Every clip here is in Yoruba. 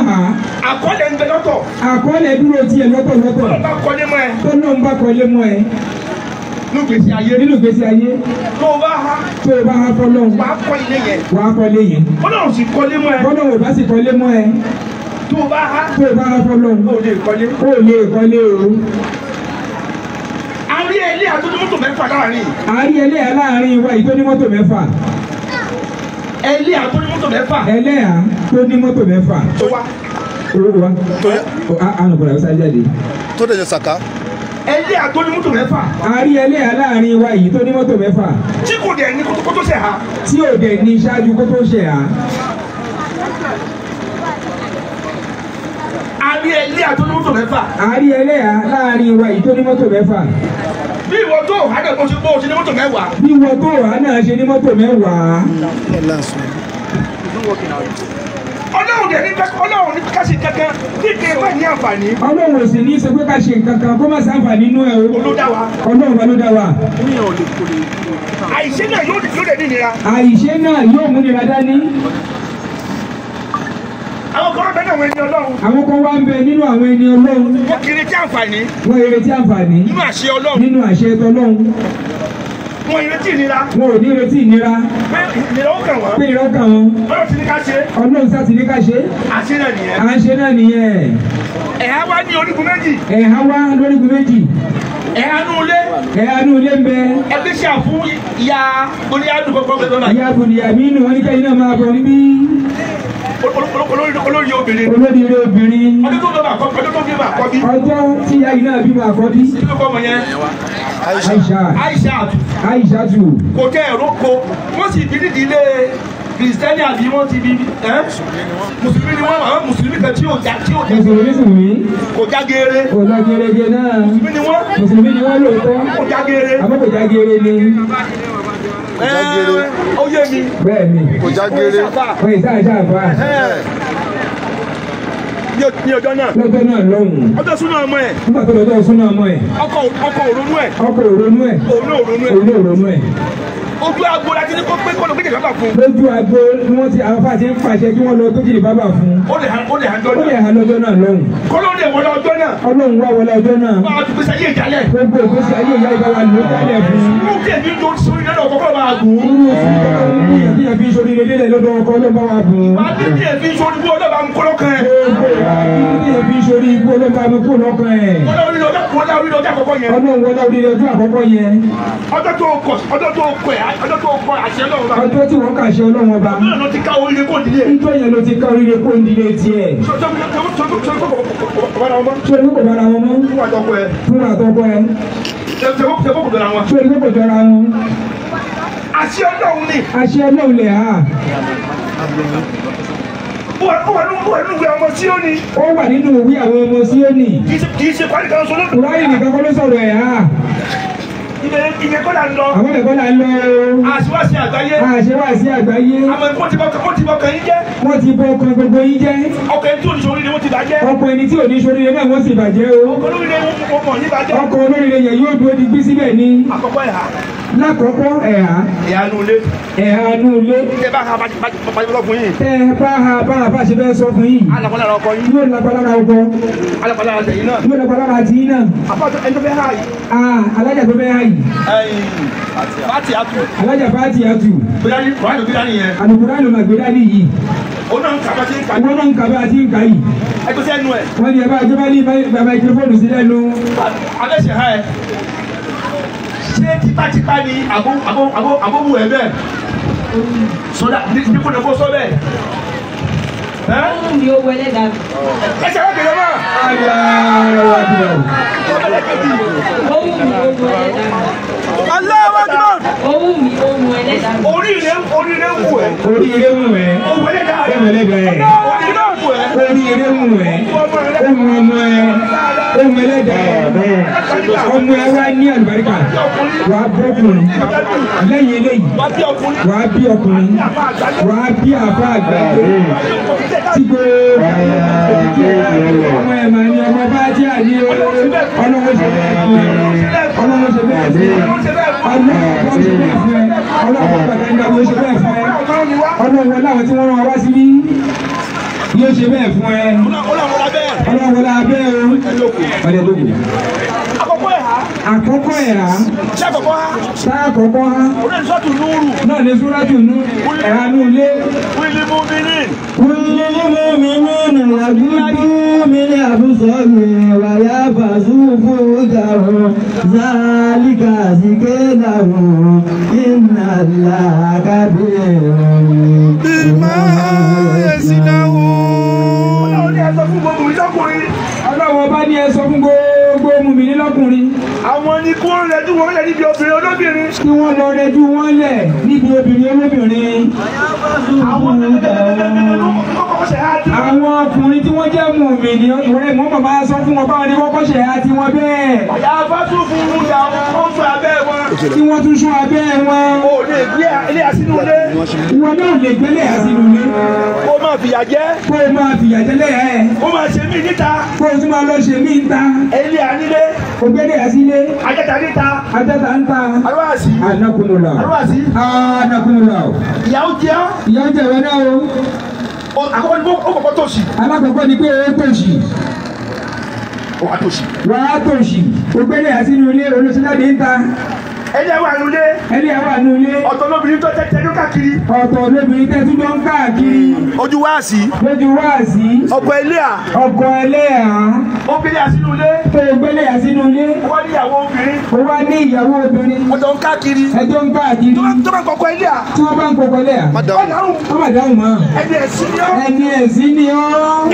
hà. àkọọ́lẹ̀ ń bẹ lọ́tọ̀. àkọọ́lẹ̀ dúró tiẹ̀ lọ́tọ̀. tó bá kọ́lé mọ́ ẹ. tó náà ń bá kọ́lé mọ́ ẹ. nínú gbèsè ayé. tó o bá ha fọlọ́run. wà á kọ́ ilé yẹn. Ọlọ́run sì kọ́lé mọ́ ẹ. Ọlọ́run ò bá sì kọ́lé mọ́ ẹ. tó o bá ha fọlọ́run. o lè kọ́lé. o. àárí ẹlẹ́ àtúndínmọ́tò mẹ́fà láàrin. àárí ẹlẹ́ láàrin wa yìí tó ní mọ́tò mẹ́fà. ẹlẹ́ àtúndínmọ́tò mẹ́fà. ẹlẹ́ à tó ní mọ́tò mẹ́fà. tó wá. àwọn kò làwọn jáde. tó dẹ̀ yẹ sàká. ẹlẹ́ àtúndínmọ́tò mẹ́fà. àárí ẹlẹ́ láàrin wa yìí tó ní mọ́tò mẹ́fà. tí kò dẹ̀ ní kótó ṣe ha. tí ò dẹ̀ ní ṣáájú kótó ṣe ha. àárí ẹlẹ́ àtúndínmọ́tò mẹ́fà. àárí ẹlẹ́ láàrin wa yìí tó ní mọ́tò mẹ́fà. bí ìwọ tó wà náà kó ṣe ní mọ́tò mẹ́wàá. bí ìwọ tó wà náà ṣe ní mọ́tò mẹ́wàá. Ọlọ́run dẹ̀ ní ká ṣe kankan kíkẹ́ bá ní àǹfààní. Ọlọ́run ò sì ní sọ pé ká ṣe kankan kó má ṣàǹfààní inú ẹ̀ o. Olódà wa. Ọlọ́run wa ló dá wa. àìṣe náà yóò dẹ̀ ní ìnira. àìṣe náà yóò mú nira dání. àwọn kan wá bẹ náà àwọn ẹni Ọlọ́run. àwọn kan wá ń bẹ nínú àwọn ẹni Ọlọ́run. wọ́n kiri tí àǹfààní. wọ́n ìrètí àǹfààní. nínú àṣẹ Ọlọ́run. nínú àṣẹ tọlọ́run. wọn ìrètí ìnira. wọn ò ní ìrètí ìnira. pé ìnira ó kàn wọ́n. pé ìnira ó kàn wọ́n. Ọlọ́run ti ní ká ṣe. Ọlọ́run sá ti ní ká ṣe. àṣẹ náà nìyẹn. à ń ṣe náà nìyẹn. ẹ̀há wá ní orígun méjì. ẹ̀há wá lórígun méjì. ẹ̀há nú ilé. ẹ̀há nú ilé ń bẹ. ẹgbẹ́ ṣe àfún ìyá oníyàdùn kọ́kọ́ ìyá Bùnìyàmínù wọn ní kẹ́yìn náà máa bọ̀ níbí. olórí obìnrin. olóríire obìnrin. ọdún tó bá àkọ́bí. ọjọ́ tí ìyá yìí náà bímọ àkọ́bí. kí ló kọ́ ọmọ yẹn. Aisha tù. kò tẹ ẹ̀rọ ko wọ́n sì bí nídìí ilé kìrìsìtẹ́nì àbí wọ́n ti bí mùsùlùmí ni wọ́n àwọn mùsùlùmí kan tí yóò já. mùsùlùmí. kò já geere. kò já geere náà. mùsùlùmí ni wọ́n lóòótọ́. kò já geere. àmọ́ kò já geere ni. ó yé mi. bẹ́ẹ̀ni. kò já geere. wọ́n yìí sáà ṣáàfà. ní ọjọ́ náà. lọ́jọ́ náà lọ́hùn-ún. ọjọ́ súná ọmọ ẹ̀. nígbà tó lọ́jọ́ súná ọmọ ẹ̀. ọkọ òrónú ẹ̀. òun náà òrónú ẹ̀. ojú agbo la ti ní kó pé kó lọ gbé jìnnà bàbà fún. lójú agbo ni wọ́n ti àwọn fàṣẹ ń pàṣẹ kí wọ́n lọ tó jìnnà bàbà fún. ó lè hàn lọ́jọ́ náà lọ́hùn. kọ́lọ́dé wọlé ọjọ́ náà. Ọlọ́run wá wọlé ọjọ́ náà. wọ́n á ti gbèsè ayé ìjálẹ̀. gbogbo ìgbésí ayé ìyá ìbá wa ló jálẹ̀ fún. mú kèmí ló sórí lọ́dọ̀ ọkọ̀ bá wa gùn. irú òfin ìyá fi sórí ilé lọ́dọ̀ ọkọ̀ ló bá wa gùn. wàá dín ní èfi sórí ibú ọlọ́ba ń kọ́lọ́ kan ẹ̀. ìyá fi sórí ibú ọlọ́ba ń kọ́lọ́ kan ẹ̀. Ọlọ́run wọlé ọjọ́ àkọ́kọ́ yẹn. Ọlọ́run wọlé ọjọ́ àkọ́kọ́ yẹn. ọjọ́ tó kọ àṣẹ Ọlọ́run bá. ọjọ́ tí wọ́n kà ṣe Ọlọ́run ọba. ọjọ́ ló ti ká oríire kó ìdílé. ìjọ yẹn ló ti ká oríire kó ìdílé tiẹ̀. ṣé ní kò bára wọn mọ́. fún àtọkọ ẹ. ṣé ní kò jọra wọn. àṣẹ Ọlọ́run ni. àṣẹ Ọlọ́run lè ha. ó wà nínú ìwé ọmọ Síónì. ó wà nínú ìwé àwọn ọmọ Síónì. kì í ṣe parí kan sọ lódò. Kùránì nìkan kọ́ ló sọ̀rọ̀ ẹ̀ ha. Ibẹ̀ kọ́ là ń lọ. àwọn ẹ̀kọ́ là ń lọ. àṣewàṣe àgbáyé. àṣewàṣe àgbáyé. àmọ́ wọ́n ti bọ́ kan yín jẹ́. wọ́n ti bọ́ ọkàn gbogbo yín jẹ́. ọkọ̀ ẹni tí ò ní sóríire wọ́n ti bàjẹ́. ọkọ̀ ẹni tí ò ní sóríire náà wọ́n sì bàjẹ́ o. ọkọ̀ olóríire wọ́n mọ̀ ní bàjẹ́. ọkọ̀ olóríire yẹn yóò dúró di gbí síbẹ̀ ni. àkọ́kọ́ ẹ̀há. lákọ̀ọ́kọ́ ẹ̀há. ẹ̀há nù ilé. ẹ̀há nù ilé. tẹ́ bá ha bá fún yín. tẹ́ bá ha bá ṣe fẹ́ sọ fún yín. alápàlára ọkọ yín. yóò lápàlára ọkọ. alápàlára tẹ̀yìn náà. yóò lápàlára tẹ̀yìn náà. àpáta ẹni tó fẹ́ hà yìí. alájà tó fẹ́ hà yìí. Fati atu. alájà Fati atu. Bídání Kùránì ló bídání yẹn. àlùkùránì ló máa gbé dání yìí. ó náà ń kà bá ti ń kà. wọ́n náà ń kà bá ti ń kà yìí. ẹgbẹ́ sẹ́nu ẹ̀. wọ́n ní ẹ̀bá ìjọba ní máikrófóònù sí lẹ́nu. abẹ́sẹ̀ ha ẹ̀. ṣé tipátipá ni àbówù ẹ̀ bẹ́ẹ̀. sọdá ní kò ní kó sọ bẹ́ẹ̀. Ohun mi ò wọlé dàbí. ẹsẹ̀ wọ́n kéré mọ́. Ohun mi ò wọlé dàbí. Allahu Akbar. Ohun mi ò wọlé dàbí. Oríire wù ẹ́. oríire wù ẹ́. Òwò ẹlẹ́dàá rẹ̀. ohun ẹlẹ́dàá rẹ̀. Oríire wù ẹ́. oríire wù ẹ́. ohun ọmọ ẹ. ohun ẹlẹ́dàá rẹ̀. ọmọ ẹ wá ní àlùbáríkà. wà á bọ́kùnrin. lẹ́yìn eléyìí. wà á bí ọkùnrin. wà á bí àfa àgbà. tí kò ọmọ ẹ̀ máa ní ọmọ bá jẹ́ àní ọlọ́wọ́ ṣe bẹ́ẹ̀ fún ẹ. ọlọ́wọ́ ṣe bẹ́ẹ̀ fún ẹ. ọlọ́wọ́ ṣe bẹ́ẹ̀ fún ẹ. ọlọ́wọ́ pàtàkì ìgbàgbọ́ ṣe bẹ́ẹ̀ fún ẹ. ọlọ́wọ́ láwọn tí wọ́n rán wá síbí. yóò ṣe bẹ́ẹ̀ fún ẹ. Ọlọ́run wọlé abẹ́ o. Ọdẹ lóko. Àkọ́kọ́ ẹ̀há. Ṣé àkọ́kọ́ ha? Ṣé àkọ́kọ́ ha? Orí ẹni sọ́tù núrù. Náà ní Súrátù Núrù. Ẹ̀há ní ilé. Wílí mú mi ní. Wílí mú mi ní ìyàgbọ́dú mi ní àbúsọ̀ mi wàyà fàṣù fún ìdàrún. Zálíkà sí kédàrún. Iná làákàbí ẹ̀rùn. Bímọ ẹ̀sìn náà wò. Ọlọ́run ní ẹ sọ fún gbogbo ìjọkùnrin. Ọlọ́run bá ní ẹ sọ fún gbogbo mùmínì lọ́kùnrin. Àwọn ni kí wọ́n rẹjú wọn lẹ̀ níbi obìnrin olóbìnrin. Kí wọ́n lọ rẹjú wọn lẹ̀ níbi obìnrin olóbìnrin. Àwọn ọkùnrin tí wọ́n jẹ́ mùmínì ìwọ̀n mọ́ bàbá sọ fún wọn báwọn ní kọ́kọ́ ṣe àti wọn bẹ́ẹ̀. Àyà bá tún fún ìyá wọn sọ abẹ́ wọn. Tí wọ́n tún sún abẹ́ wọn. O lè gbé ilé àsínú ilé. Ìwọ náà lè gbélé àsínú ilé. Kó máa fìyà jẹ. Kó máa fìyà jẹ lẹ́yà ẹ̀. Kó máa ṣe mí níta. Kó tún máa lọ ṣe mí níta. Ilé ànílé. Ògbélé àsílé. Ajẹ́ta níta. Ajẹ́ta níta. Arúwàsí. Anakunmọ̀lá. Arúwàsí. Anakunmọ̀lá. Ìyàwó jẹ́ ọ́. Ìyàwó jẹ́ ìwọ náà o. Àkọ́kọ́ ni ó kọ́kọ́ tòṣì. Alákọ̀ọ́kọ́ ni pé ó tòṣì. Ó wá tòṣì. Wà á tòṣì. Ògbélé àsínú ilé olóṣèlú níta. Ẹni ẹ̀ wà nulẹ̀. Ẹni ẹ̀ wà nulẹ̀. Ọ̀tọ̀ lóbìnrin tó tẹ́tẹ́ káàkiri. Ọ̀tọ̀ lóbìnrin tẹ́tú tó ń káàkiri. Ojú wáàsí. Lójú wáàsí. Ọkọ ẹlẹ́à. Ọkọ ẹlẹ́à. Ó gbélé àsínú ilé. Tó gbélé àsínú ilé. Ó wá ní ìyàwó obìnrin. Ó wá ní ìyàwó obìnrin. Ọjọ́ ń káàkiri. Ẹjọ́ ń káàkiri. Tó bá ń kọ́kọ́ ẹlẹ́à. Tí wọ́n bá ń kọ́kọ́ ẹlẹ́à. Má dáhùn. Wọ́n má dáhùn mọ́. Ẹni ẹ̀sìn ni ọ́. Ẹni ẹ̀sìn ni ọ́.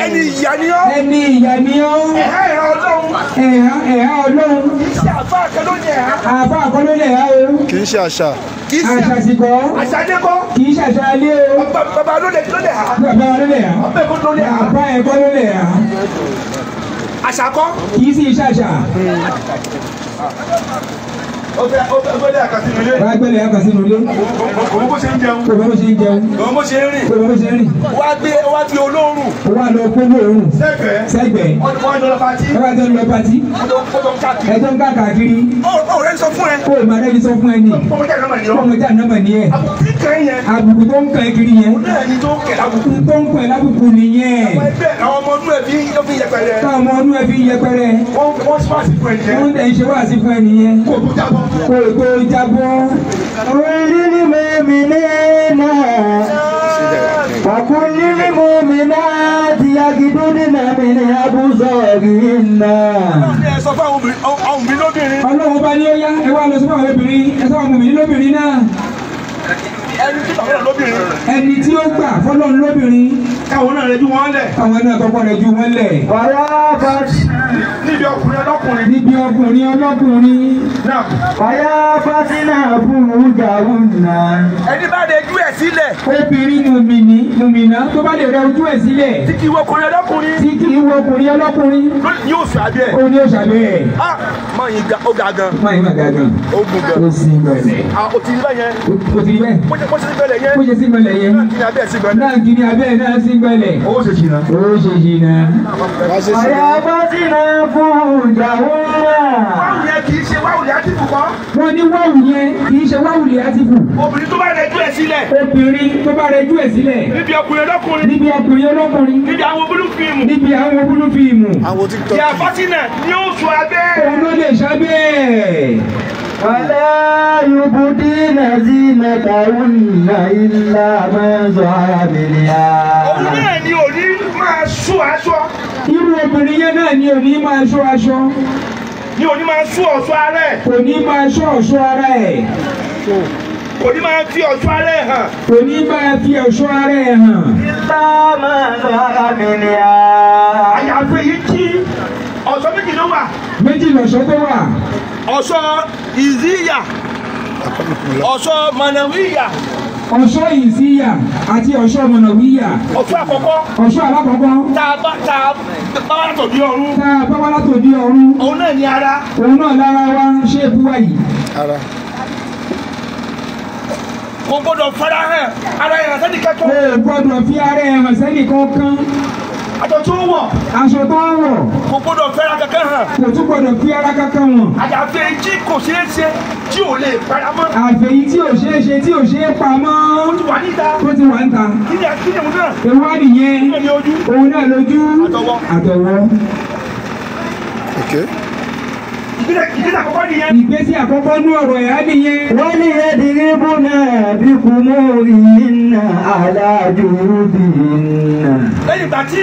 Ẹni ìyà ni ọ́. Ẹni ìyà ni ọ́. Ẹ̀há ẹ̀há Ọlọ́run. Ẹ̀há Ọlọ́run. Iṣẹ́ àbá àkẹ́ló ni ẹ̀há. Àbá àkọ́ló lè há o. Kì í ṣe àṣà. Àṣàṣìkọ́. Àṣàdékọ́. Kì í ṣàṣà ilé o. Bàbá ló lè há. Bàbá ló lè há. Ọbẹ̀ kó ló lè há. Àbá ẹ̀kọ́ ló lè há. Àṣàkọ́. Kì í sì ṣàṣà. Ó gbẹ́lẹ̀ àkàsínú ilé. Wá gbẹ́lẹ̀ àkàsínú ilé. Òun bó ṣe ń jẹun. Kò bá bó ṣe ń jẹun. Òun bó ṣe ń rìn. Kò bá bó ṣe ń rìn. Wá fi olóòrùn. Ó wà lọ kó lóòrùn. Sẹ́gbẹ̀ẹ́. Sẹ́gbẹ̀ẹ́. Wọ́n ń lọ pátí. Ẹ bá jẹ́ ń lọ pátí. Ọjọ́ káàkiri. Ẹjọ́ ń káàkiri. Ọ̀rẹ́ sọ fún ẹ. Kó o máa rẹ́ni sọ fún ẹ ní. Ọmọdé àná mà ní ọ́. Ọmọdé àná mà ní ẹ. Àbùkù kan yẹn. Àbùkù tó ń kàn kiri yẹn. Òun náà ni tó ń kẹ̀ lábùkù. Tó ń kàn lábùkù nìyẹn. Àwọn ọmọ ọdún ẹ̀ fi yẹpẹrẹ. Táwọn ọmọ ọdún ẹ fi yẹpẹrẹ. Wọ́n sì wá sí fún ẹ nìyẹn. Wọ́n tẹ̀ ń ṣe wá sí fún ẹ nìyẹn. Kó o tó jábọ́. Kó o tó jábọ́. وكل المؤمنين وكل المؤمنات يغضضن من أبصارهن. Ẹ sọ fún àwọn obìnrin lóbìnrin. Ọlọ́run bá ní ó yá ẹ wá lọ sí fún àwọn obìnrin ẹ sọ àwọn obìnrin lóbìnrin náà. Ẹni tí bàbá lóbìnrin. Ẹni tí ó gbà fọlọ́run lóbìnrin. Káwọn náà rẹ ju wọn lẹ̀. Káwọn náà kọ́kọ́ rẹ̀ ju wọn lẹ̀. ولا فت Níbi ọkùnrin ọlọ́kùnrin. Níbi ọkùnrin ọlọ́kùnrin. Náà. ولا فتن فروجهن. Ẹni bá lè ju ẹ̀ sílẹ̀. Obìnrin mùmìnà tó bá lè rẹ ojú ẹ̀ sílẹ̀. Tí kì í wọ ọkùnrin ọlọ́kùnrin. Tí kì í wo ọkùnrin ọlọ́kùnrin. Yóò sọ abẹ́. Ó ní òṣàbẹ̀ ẹ̀. Máa yin ó ga gan. Máa yín màgà gan. Ó gùn gan. Ó sì gbẹ̀lẹ̀. O ti rí bẹ́yẹn. Ó ti rí bẹ́ẹ̀. Bó ṣe gbẹlẹ̀ yẹn. Bó ṣe sí gbẹ̀lẹ̀ yẹn. Kí ni abẹ́ sí gbẹlẹ̀? Náà kì ní abẹ́ náà sí gbẹ̀lẹ̀. Owó ṣe jìnnà. Ó ṣe jìnnà. Wá ṣe sí. ولا فتن فروجهن. Wáwù yẹn kì í ṣe wáwù yẹn àti kùkọ́. Wọ́n ní wáwù yẹn kì í ṣe wáwù lè àtìkù. Obìnrin tó bá lè ju ẹ̀ sílẹ̀. Obìnrin tó bá rẹ ojú ẹ̀ sílẹ̀. Níbi ọkùnrin ọlọ́kùnrin. Níbi ọkùnrin ọlọ́kùnrin. Níbi àwọn búlú fíìmù. Níbi àwọn búlú fíìmù. Àwọn TikTok. Ìyá Fásinà ni ó sọ abẹ́. Òun ló lè ṣábẹ́. ولا يبدين زينتهن إلا ما ظهر Òun منها. náà ni òní máa sú aṣọ. Irú obìnrin yẹn náà ni òní máa ṣọ́ aṣọ. Ni òní máa sú ọ̀ṣọ́ ara ẹ̀. Kò ní máa ṣọ́ ọ̀ṣọ́ ara ẹ̀. Òní máa fi ọ̀ṣọ́ ara ẹ̀ hàn. Kò ní máa fi ọ̀ṣọ́ ara ẹ̀ hàn. إلا ما ظهر منها. Àyàfi èyí tí ọ̀ṣọ́ méjì ló wà. Méjì lọ̀ṣọ́ tó wà. Ọ̀ṣọ́ ìzíyà. Ọ̀ṣọ́ mọ̀nàwíyà. Ọ̀ṣọ́ ìsíyà àti ọ̀ṣọ́ mọ̀nàwíyà. Ọ̀ṣọ́ àkọ́kọ́. Ọ̀ṣọ́ alákọ̀ọ́kọ́. Tá a bá látòdì ọ̀run. Tá a bá wá látòdì ọ̀run. Òun náà ni ara. Òun náà lára wa ṣé èbú wa yìí. Ara. Kò gbọdọ̀ fara hàn. Ara yẹn sẹ́ni O kẹ́kọ̀ọ́. gbọ́dọ̀ fi ara ẹ̀ hàn sẹ́nì kankan. Àtọ̀ tó wọ̀. aṣọ tó ń wọ̀ kò gbọ́dọ̀ fẹ́ra kankan hàn. kò tún gbọdọ̀ fi ara kankan wọn. àyàfi tí kò ṣeé ṣe tí ò lè paramọ́. àfẹ̀yí tí ò ṣeé ṣe tí ò ṣeé pamọ́. ó ti wà níta. tó ti wà ń ta. kí ni mo náà. ewu á nìyẹn. kí ni ojú. òun náà lójú. àtọwọ́. àtọwọ́. Okay. ìgbésẹ̀ àkọ́kọ́ nìyẹn. ìgbésí àkọ́kọ́ ní ọ̀rọ̀ ẹ̀ á nìyẹn. wọ́n ní ẹ̀dínrín náà bí kò mú ìyínà alájòrúbìnà. lẹ́yìn ìgbà tí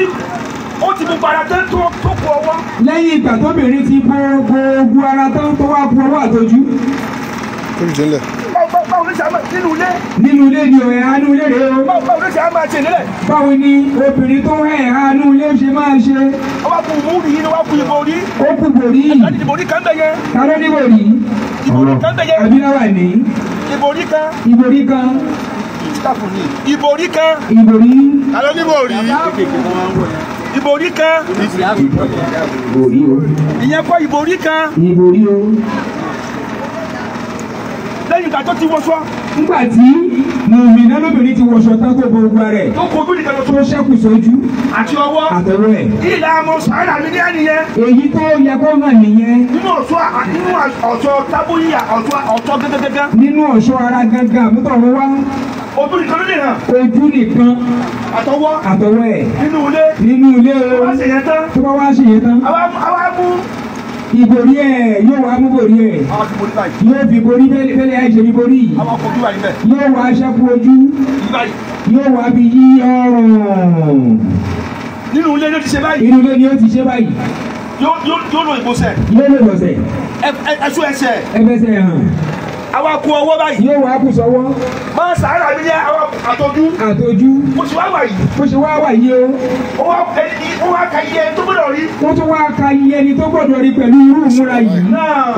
ó ti gbogbo ara tán tó kù ọwọ́. lẹ́yìn ìgbà tóbìnrin ti bó gbogbo ara tán tó wá bu ọwọ́ àtọjú. Olùjẹ́lẹ̀. báwo ló ṣe àmà nínú ilé. nínú ilé ni ọ̀rẹ́ àánú ilé rẹ̀ o. báwo ló ṣe àmà ṣe nílẹ̀. báwo ni obìnrin tó hẹ̀ àánú ilé ṣe máa ṣe. ọba kù múùrì yìí ni wọ́n kù ìbòrí. ó kú bòrí. láti ìbòrí kan bẹ̀ yẹn. ta ló ní bòrí. ìbòrí kan bẹ̀ yẹn. àbíláwà ní. ìbòrí kan. ìbòrí kan. ìbòrí kan. ìbòrí. àlọ́ ní ìbòrí. ìbòrí kan. ìbòrí o. ìyẹn kọ́ ìbòrí kan. ìbòrí o. lẹ́yìn ìgbà tó ti wọṣọ. nígbà tí mùmínà lóbìnrin ti wọṣọ tán tó gbogbo rẹ̀. tó kojú nìkan lọ tó ṣẹ́kù sójú. àti ọwọ́. àtọwọ́ ẹ̀. ìlà àmọ́ sàárà mi ní ẹnìyẹn. èyí tó yẹ kó hàn nìyẹn. nínú ọ̀ṣọ́ tábúyà ọ̀ṣọ́ gẹ́gẹ́gẹ́gẹ́. nínú ọ̀ṣọ́ ara gangan àmútọ̀rọ̀ wá. ojú nìkan ló lè hàn. ojú nìkan. àtọwọ́. àtọwọ́ ẹ̀. nínú ilé. nínú ilé o. wá ṣe yẹn tán. tó bá wá ṣe yẹn tán. àwa mú. ìbòrí ẹ̀ yóò wá mú bòrí ẹ̀. àwọn ti borí báyìí. yóò fi borí bẹ́lẹ̀ àìṣe fi borí yìí. àwọn kojú báyìí bẹ́ẹ̀. yóò wá aṣẹ́kù ojú. báyìí. yóò wá bí yí ọrùn. nínú ilé ló ti ṣe báyìí. inú ilé ni ó ti ṣe báyìí. yóò lo ìgbọ̀nsẹ̀. yóò lè lọ̀sẹ̀. ẹṣú ẹsẹ̀. ẹfẹsẹ̀ hàn. àwa kú ọwọ́ báyìí. yóò wá kù sọ́wọ́. máa sàárà mi ní àwọn àtọ́jú. àtọ́jú. mo sì wá wà yìí. bó ṣe wá wà yìí o. ó wá ka iye tó gbọ́dọ̀ rí. wọ́n tún wá ka iye ẹni tó gbọ́dọ̀ rí pẹ̀lú irú ìmúra yìí.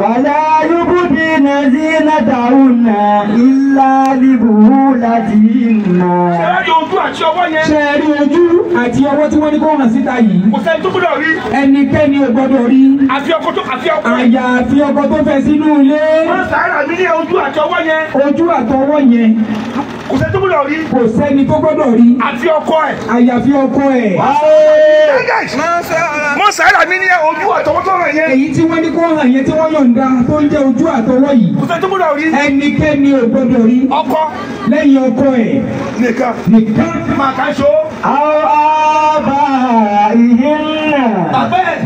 wàlá yúbùdí nazinatahunna illa libulatihinna. ṣe é rí ojú àti ọwọ́ yẹn. ṣe é rí ojú àti ọwọ́ tí wọ́n ní kó hàn síta yìí. kò sẹ́ni tó gbọ́dọ̀ rí. ẹnikẹ́ni ò gbọ́dọ̀ rí. àfi ọkọ tó àfi ọkọ. àyàfi ọkọ tó fẹ́ sínú ilé. máa sàárà mi ní ojú àti ọwọ́ yẹn. ojú àtọwọ́ yẹn. kò sẹ́ni tó gbọ́dọ̀ rí. kò sẹ́ni tó gbọ́dọ̀ rí. àfi ọkọ ẹ̀. àyàfi ọkọ ẹ̀. máa sàárà mi ní ojú àtọwọ́ tó hàn yẹn. èyí tí wọ́n ní kó hàn yẹn tí wọ́n yọ̀ǹda tó ń jẹ́ ojú àtọwọ́ yìí. kò sẹ́ni tó gbọ́dọ̀ rí. ẹnikẹ́ni ò gbọ́dọ̀ rí. ọkọ lẹ́yìn ọkọ ẹ̀ nìkan. nìkan. máa ká ṣó. àwọn àbá ìhìnnà. bàbá ẹ̀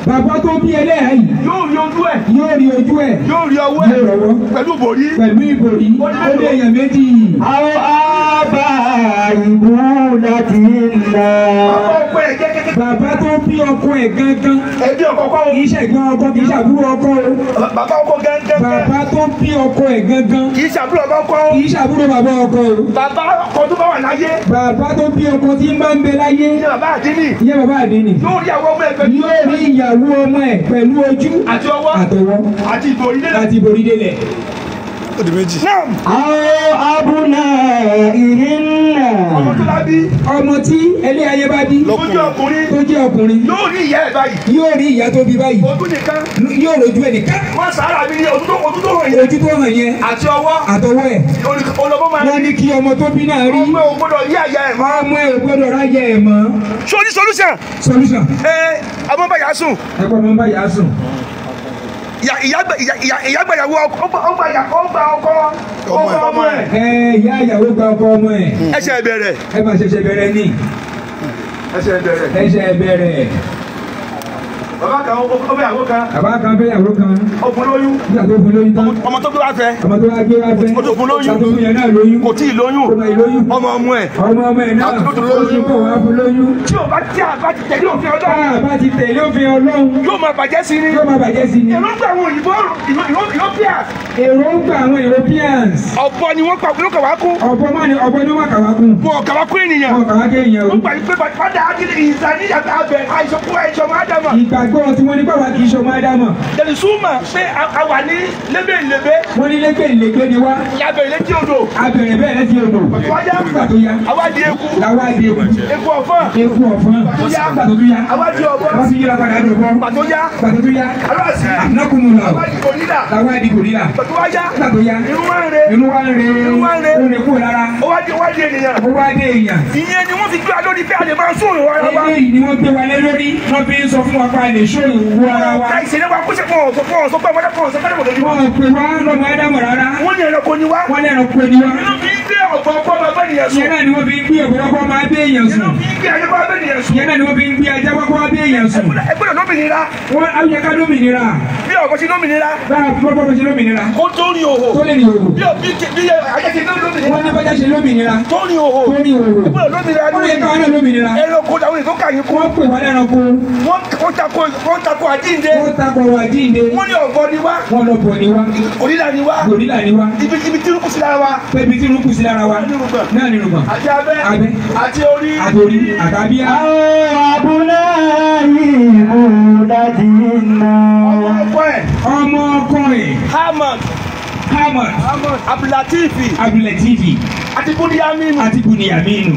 bàbá tó bí ẹlẹ́yà yìí yóò rí ojú ẹ̀. yóò rí ojú ẹ̀. yóò rí ọwọ́ ẹ̀. yóò rọwọ́. pẹ̀lú ìbòrí. pẹ̀lú ìbòrí. ó lé èèyàn méjì. àwọn àbá ibulatihinna. bàbá ọkọ ẹ̀ gẹ́gẹ́. bàbá tó bí ọkọ ẹ̀ gangan. ẹbí ọkọ kọ́ o. kì í ṣẹ̀gbọ́n ọkọ kì í ṣàbúrò ọkọ o. bàbá ọkọ gẹ́gẹ́. bàbá tó bí ọkọ ẹ̀ gangan. kì í ṣàbúrò bàbá ọkọ o. kì í ṣàbúrò bàbá ọkọ o. bàbá ọkọ tó bá wà láyé. bàbá tó bí ọkọ tí ń bá ń bẹ láyé. ní bàbá àdínì. ìyẹn bàbá àdínì. yóò rí àwọn ọmọ ẹ̀ pẹ̀lú. yóò rí ìyàwó ọmọ ẹ̀ pẹ̀lú ojú. àti ọwọ́. àtọwọ́. àti ìbòrí délẹ̀. àti ìbòrí délẹ̀. Ó di méjì. náà. àwọn abúlé ìhìnnà. ọmọ tó bá bí. ọmọ tí ẹlẹ́ ayé bá bí. tó jẹ́ ọkùnrin. tó jẹ́ ọkùnrin. yóò rí ìyá ẹ̀ báyìí. yóò rí ìyá tó bí báyìí. ojú nìkan. yóò rojú ẹ̀ nìkan. wọ́n sàárà mi ní ojú tó hàn yẹn. ojú tó hàn yẹn. àti ọwọ́. àtọwọ́ ẹ̀. olùkọ́ máa wọ́n ní kí ọmọ tó bí náà rí. ọmọ ò gbọ́dọ̀ yí àyà ẹ̀ mọ́. ọmọ ẹ̀ ò gbọ́dọ̀ ráyẹ ẹ̀ mọ́. sórí solution. solution. abọ́nbáyà sùn. ẹ̀kọ́ ọmọ bá yà á sùn. ìyá gbàyàwó ọgbà ọkọ ọmọ ẹ̀. ìyá ìyàwó gba ọkọ ọmọ ẹ̀. ẹsẹ̀ bẹ̀rẹ̀. ẹ máa ṣẹ̀ṣẹ̀ bẹ̀rẹ̀ ní. ẹsẹ̀ bẹ̀rẹ̀. ẹsẹ̀ bẹ̀rẹ̀. bàbá kan ó bẹ àwọ kan. bàbá kan fẹ́ ìyàwó kan. ọkùnrin lóyún. nígbà tó fún lóyún tán. ọmọ tó gbé wá fẹ́. ọmọ tó wá gbé wá fẹ́. ó tó fún lóyún. ìgbà tó fún yẹn náà lóyún. kò tí ì lóyún. kò máa lóyún. ọmọ ọmọ ẹ̀. ọmọ ẹ̀ náà ó ti kó wá fún lóyún. tí o bá tí a bá ti tẹ̀lé òfin tá Ọlọ́run. a bá ti tẹ̀lé òfin Ọlọ́run. yóò máa bàjẹ́ sí ni. yóò máa bàjẹ́ sí ni. èròǹgbà àwọn òyìnbó Europeans. èròǹgbà àwọn Europeans. ọ̀bọ ni wọ́n kà wá kún. ọ̀bọ ni wọ́n kà wá kún. wọn kà wá kún ènìyàn. wọn kà wá kún ènìyàn o. wọ́n gbà pé padà ágìlì ìsàníyàtọ̀ abẹ àìsàn Ádámà. ìgbà ìgbàgbọ́ tí wọ́n ní pàwọ́ kì í ṣọmọ ádámọ̀. Jẹ̀lísúmà pé a wà ní lébèlébé. Wọ́n ní lébèlébé ni wá. Yàbẹ̀rẹ̀ létí odò. Abẹ̀rẹ̀ bẹ́ẹ̀ létí odò. Nígbà tó yá. Àwa di eku. Làwa di eku. Eku ọ̀fọ́n. Eku ọ̀fọ́n. Nígbà tó yá. Àwa di ọ̀bọ. Àwa sì yíra padà dòbọ̀. Nígbà tó yá. Nígbà tó yá. Àwa sì. Ànákùnmù lọ. Àwa di gòrílà. Làwa di gòrílà. Nígbà tó wá yá. Nígbà tó yá. Inú wa ń re. Inú wa ń re. Inú wa ń re. Ó rè kúrò lára. Ó wá di ènìyàn. Ó wá dé èèyàn. Ìyẹn ni wọ́n fi gbé wa lórí pé a lè máa sóòrùn wa ara wa. Eléyìí ni wọ́n gbé wa lé lórí. Wọ́n fi ń sọ fún wa pé a lè ṣòro ìwú ara wa. Ká ìṣẹ̀lẹ̀ wa kó ṣe fún ọ̀sọ̀ fún ọ̀sọ̀ pé ọmọdé fún ọ̀sọ̀ fẹ́rẹ̀ mọ̀lẹ́bí wa. Wọ́n pè wá lọ́mọ ádámọ̀ rárá. Wọ́n ní ẹranko ni wá. Wọ́n lẹ́nu pé ni wá. Inú fi ń gbé ọ̀pọ̀ ọ̀pọ̀ ọmọ bẹ́ẹ̀ nìyẹn sùn. Ìyẹn náà ni wọ́n fi ń gbé ọ̀pọ̀lọpọ̀ máa bẹ́ èèyàn sùn. Inú fi ń gbé ajá bá bẹ́ẹ̀ nìyẹn sùn. Ìyẹn náà ni wọ́n fi ń gbé ajá pápá bẹ́ èèyàn sùn. Ẹgbẹ́ lómìnira. Wọ́n á yẹ ká lómìnira. Bí ọ̀pọ̀ ṣe lómìnira. Bára pọ́pọ́ ṣe lómìnira. Kó tó ní òhò. Tó lè ní òhò. Bí ajá ṣe lómìnira. Wọ́n ní bájá ṣe lómìnira. Tó ní òhò. Tó ní òhò. Ẹgbẹ́ lómìnira. Wọ́n yẹ káwọn náà lómìnira. Ẹranko làwọn èso kà yín kú. Wọ́n pè wá lẹ́ranko. Wọ́n tako àjíǹde. Wọ́n takọ̀ wá jíǹde. Wọ́n ní ọ̀bọ ni wá. Wọ́n lọ bọ̀ ni wá. Gòrílà ni wá. Gòrílà ni wá. Ibi tí rúkú sí lára wa. Pébi tí rúkú sí lára wa. Náà ni rúgbọ̀n. Àti abẹ́. Àti orí. Àtòrí àtàbíyá. Àbúlá ìmú láti iná. Ọkọ ẹ̀. Ọmọ ọkọ ẹ̀. Hamad. Abdulatifi. Abdulatifi. Àti Buniaminu. Àti Buniaminu.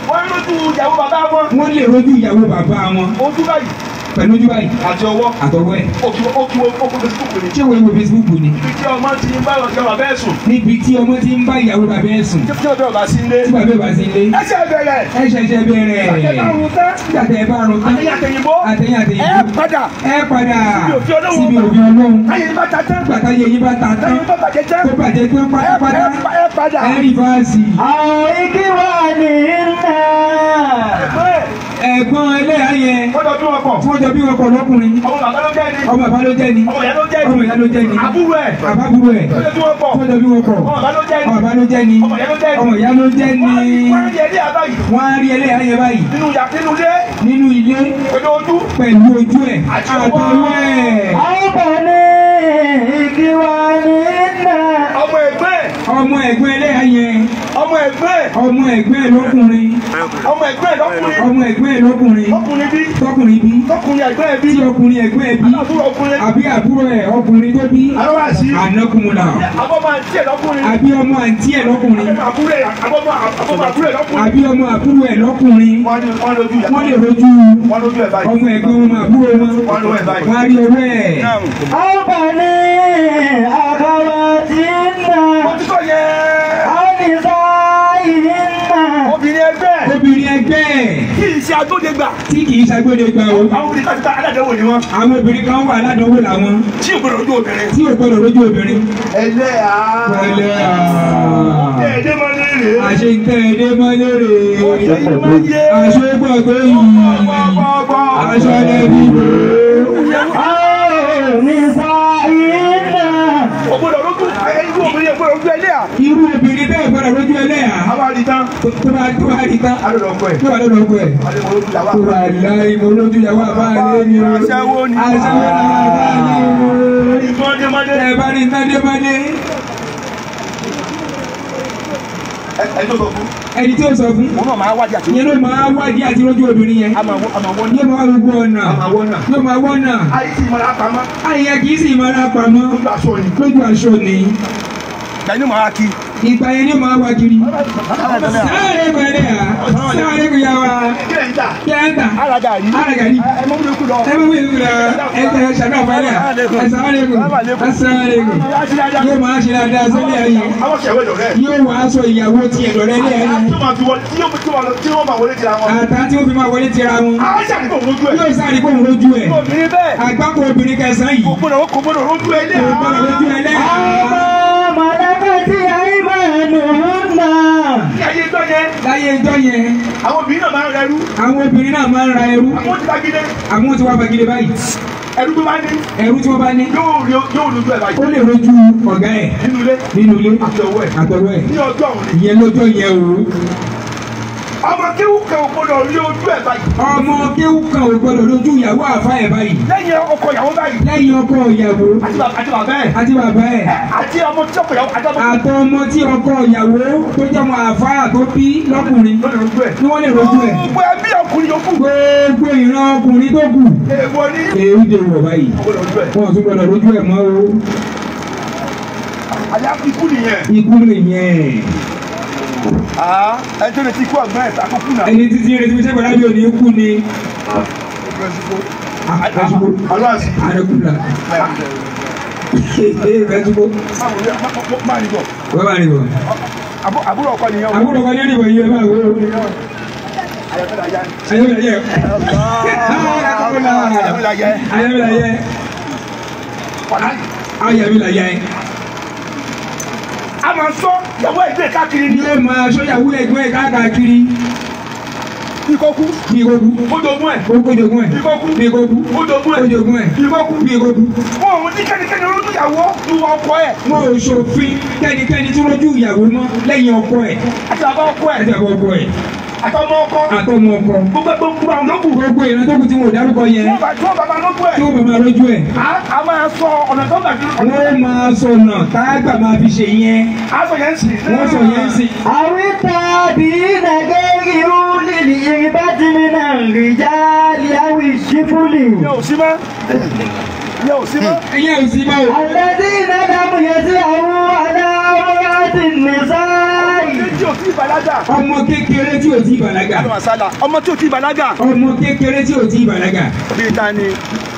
Wọ́n lójú ìyàwó bàbá wọn. Wọ́n lè rojú ìyàwó bàbá wọn. Ojú báyìí. Pẹ̀lú ojú báyìí. Àti ọwọ́. Àtọwọ́ ẹ̀. Ó Facebook ni. Ṣé wo ìwé Facebook ni? Ibi tí ọmọ ti ń bá ìyàwó bàbá ẹ̀ sùn. Níbi tí ọmọ ti ń bá ìyàwó bàbá ẹ̀ sùn. Tí ọ̀dọ́ bá sí ilé. Tí bàbá ẹ̀ bá sí ilé. Ẹ ṣe bẹ̀rẹ̀. Ẹ ṣẹ̀ṣẹ̀ bẹ̀rẹ̀. Nígbàtẹ́ ẹ bá rún tán. Àtẹ̀yìnbó. Àtẹ̀yìnbó. Ẹ padà. Síbi òbí Ọlọ́run. Ayé bá ta tán. Nígbàtá yẹ yín bá ta tán. Ayé bá bàjẹ́ tán. Tó bàjẹ́ tán pátápátá. Ẹ padà. Ẹ rí fáàsì. Àwọn igi wà ní iná. Ẹ̀gbọ́n ẹlẹ́yà yẹn. Wọ́n jọ bí wọn kọ̀. Wọ́n jọ bí wọn kọ̀ lọ́kùnrin. Ọmọ bàbá ló jẹ́ ni. Ọmọ bàbá ló jẹ́ ni. Ọmọ ìyá ló jẹ́ ni. Ọmọ ìyá ló jẹ́ ni. Àbúrò ẹ̀. Àbábúrò ẹ̀. Wọ́n jọ bí wọn kọ̀. Wọ́n jọ bí wọn kọ̀. Ọmọ bàbá ló jẹ́ ni. Ọmọ bàbá ló jẹ́ ni. Ọmọ ìyá ló jẹ́ ni. Ọmọ ìyá ló jẹ́ ni. Wọ́n rí ẹlẹ́yà báyìí. Wọ́n á rí ẹlẹ́yà yẹn báyìí. Nínú ilé. Nínú ilé. Pẹ̀lú ojú. Pẹ̀lú ojú ẹ̀. Àti Àtọwọ́ ẹ̀. Àwọn ní igi wà ní iná. Ọmọ ẹ̀gbẹ́. Ọmọ ẹ̀gbọ́n ẹlẹ́yà yẹn. Ọmọ ẹ̀gbẹ́. Ọmọ ẹ̀gbọ́n ẹ̀ lọ́kùnrin. Ọmọ ẹ̀gbẹ́ lọ́kùnrin. Ọmọ ẹ̀gbọ́n ẹ̀ lọ́kùnrin. Ọkùnrin bí. Tọkùnrin bí. Tọkùnrin ẹ̀gbẹ́ ẹ̀ bí. Tí ọkùnrin ẹ̀gbọ́n ẹ̀ bí. Àbúrò ọkùnrin. Àbí àbúrò ẹ̀ ọkùnrin tó bí. Àlọ́ wá sí. Ànákùnmùlà. Àbọ̀ máa ń tiẹ̀ lọ́kùnrin. Àbí ọmọ àǹtí ẹ̀ lọ́kùnrin. Àbúrò ẹ̀ lọ́kùnrin. Àbí ọmọ àbúrò ẹ̀ lọ́kùnrin. Wọ́n lójú ìyá. Wọ́n lè rojú Wọ́n lójú ẹ̀ báyìí. ọmọ ẹ̀gbọ́n ọmọ àbúrò wọn. Wọ́n lójú ẹ̀ báyìí. Wọ́n á rí owó ẹ̀. Àwọn ní àbáwá tí iná. Wọ́n ti kọ́ yẹn. Àwọn ní sáyé iná. Obìnrin ẹgbẹ́. Obìnrin ẹgbẹ́ ẹ̀ Kì í ṣe agbódegbà. tí kì í ṣàgbọ́dẹ gbà o. Àwọn obìnrin kan ti ta aládàáwò ni wọ́n. Àwọn obìnrin kan wà aládùúgbò làwọn Tí ò gbọdọ̀ ojú obìnrin. tí ò gbọdọ̀ lójú obìnrin. Ẹlẹ́yà. Pẹ̀lẹ́ Ẹ̀ẹ́dẹ́ máa ń lérè. àṣẹ ìtẹ́ ẹ̀dẹ́ mọ́lẹ́rè. Àṣẹ gbọ̀gbẹ́ yìí. Aṣọ lẹ́bí rè. Àwọn ní sáyé iná. Ògbọ́dọ̀ lójú ẹ̀yìn obìnrin ògbọ́dọ̀ ojú ẹlẹ́yà. Irú obìnrin bẹ́ẹ̀ gbọdọ̀ lójú ẹlẹ́yà. Àwọn àdìtán. Tó bá rí tán. Alọ́dọ̀ ọkọ ẹ̀. Tó bá lọ́dọ̀ ọkọ ẹ̀. Alẹ́ mọ̀ lójú ìyàwó. Tó bá láì mo lójú ìyàwó àbáyé ni o. Aṣẹ́wó ni. Aṣẹ́wó làwọn àbáyé o. Ìfọ́ndémọ́dé. Ẹ bá rí tádémọ́dé. Ẹni tó sọ fún. Ẹni tí ó sọ fún. Wọ́n náà máa wájà tó. Ìyẹn ló máa wádìí àti lójú obìnrin yẹn. Àmọ̀ wọ́n ní. Yóò máa gbogbo ọ̀nà. Àmàwọ́nà. Yóò máa wọ́nà. Ayé tí ìmọ̀lá pamọ́. Àyẹ̀ kì í sì máa ra pamọ́. Lójú aṣọ ni. Lójú aṣọ ni. Ìgbà máa kí. Ìgbà yẹn ni máa wá kiri. Sáré gbẹ̀rẹ̀ à. Sáré gbẹ̀yà wa. Kí lẹ̀ ń tà? Kí ẹ ń tà? Alága yìí. Alága yìí. Ẹ mọ́ mi lókù lọ. Ẹ bá wí ìlú rẹ̀. Ẹ tẹ̀ ṣàdá fẹ́lẹ̀. Assalamualaikum. Assalamualaikum. Yóò máa ṣe dáadáa sílẹ̀ ayé. Àwọn ṣẹ̀wé lọ̀rẹ́. Yóò wá aṣọ ìyàwó tiẹ̀ lọ́rẹ́ ní ayé. Tí wọ́n máa wọlé tira wọn. Àtà tí ó fi máa wọlé tira wọn. Àwọn ṣàkóso lójú ẹ̀. Yóò sáré kó òun lójú ẹ̀. Obìnrin bẹ́ẹ̀. Àgbákò obìnrin kẹsàn-án yìí. Kò gbọ́dọ̀ lójú ẹ̀ lé. Kò gbọ́dọ̀ lójú ẹ̀ lẹ́yìn. Àwọn mọ̀lẹ́kẹ́ tí ayé máa nù ún náà. Ní ayé ìjọ yẹn. Láyé ẹjọ́ yẹn, Àwọn obìnrin náà máa ń rẹrú. àwọn obìnrin náà máa ń ra ẹrú. Àwọn ti bá gídé. Àwọn tí wọ́n fagilé báyìí. Ẹrú tó bá ní. Ẹrú tí wọ́n bá ní. Yóò lójú ẹ̀ báyìí. Ó lè rojú ọ̀gá ẹ̀ Nínú ilé. nínú ilé Àti ọwọ́ ẹ̀. àtọwọ́ ẹ̀. Ní ọjọ́ òun ni. Ìyẹn lọ́jọ́ yẹn o. Ọmọ kéwù kan ò gbọ́dọ̀ rí ojú ẹ̀ báyìí. Ọmọ kéwù kan ò gbọdọ̀ lójú ìyàwó àfa ẹ̀ báyìí. Lẹ́yìn ọkọ ìyàwó báyìí. Lẹ́yìn ọkọ ìyàwó Àti bàbá ẹ̀. àti bàbá ẹ̀. Àti ọmọ tí ọkọ ìyàwó. Àti ọmọ Àtọ ọmọ tí ọkọ ìyàwó tó jẹ́ ọmọ àfa tó bí lọ́kùnrin tí ó lè rojú ẹ̀. ni wọ́n lè rojú ẹ̀. Gbogbo ẹbí ọkùnrin yòókù. gbogbo ìran ọkùnrin tó kù. èèwọ̀ ni. èyí dè wọ̀ báyìí. wọ́n tún gbọ́dọ̀ lójú ẹ̀ mọ́ o. àyà ikú nìyẹn. ikú nìyẹn. ẹni tó lè ti kú ọ̀gbọ́n ẹ̀ sàkókù náà. ẹni títí retí fi sẹ́gbẹ̀rẹ́ bí òní kú ni. aláàsì. àdókùnlá. Fẹ́túbó. máa ní bọ̀. wọ́n máa ní bọ̀. àbúrò ọkọ nìyẹn. àbúrò ọkọ nìyẹn nìbọn yìí ẹ máa wọ. ayọ̀mẹ̀lẹ̀ yẹ. ayọ̀mẹ̀lẹ̀ yẹ. ayọ̀mẹ̀lẹ̀ yẹ. a máa sọ ìyàwó ẹgbẹ́ káàkiri ni. yóò máa sọ ìyàwó ẹgbẹ́ káàkiri. Bíkókú. Bíkókú. Ojogún ẹ̀. Ojogún ẹ̀. Bíkókú. Bíkókú. Ojogún ẹ̀. Ojogún ẹ̀. Bíkókú. Bíkókú. Wọ́n ò ní kẹ́nikẹ́ni lójú ìyàwó ju ọkọ ẹ̀. Wọ́n ò ṣòfin kẹ́nikẹ́ni tí lójú ìyàwó mọ́ lẹ́yìn ọkọ ẹ̀. Àti àbá ọkọ ẹ̀. Àti àbá ọkọ ẹ̀. Àtọmọ ọkọ. Àtọmọ ọkọ. Gbogbo àwọn lókù. Gbogbo ìran tó kù tí mo dárúkọ yẹn. Tí wọ́n bàbá lókù ẹ̀. Tí wọ́n bàbá lójú ẹ̀. A máa sọ ọ̀nà tó gbàgbé. Wọ́n máa sọ ọ̀nà tágbà máa fi ṣe yẹn. A sọ yẹn sì. Wọ́n sọ yẹn sì. àwítà bí nàgẹ́rì rúlì nìyí bá ti mi náà rí jáde àwì sífúlì. Yẹ ò sí mọ́. Yẹ ò sí mọ́. Ẹyẹ ò sí mọ́ o. àlẹ́dí nàdàmú yẹn sí àwọn aláwọ̀ ti nìsáyì. Tí ò tí ì bàlágà. Ọmọ kékeré tí ò tí ì bàlágà. Ọmọ tí ò tí ì bàlágà. Ọmọ kékeré tí ò tí ì bàlágà. Bí ta ni.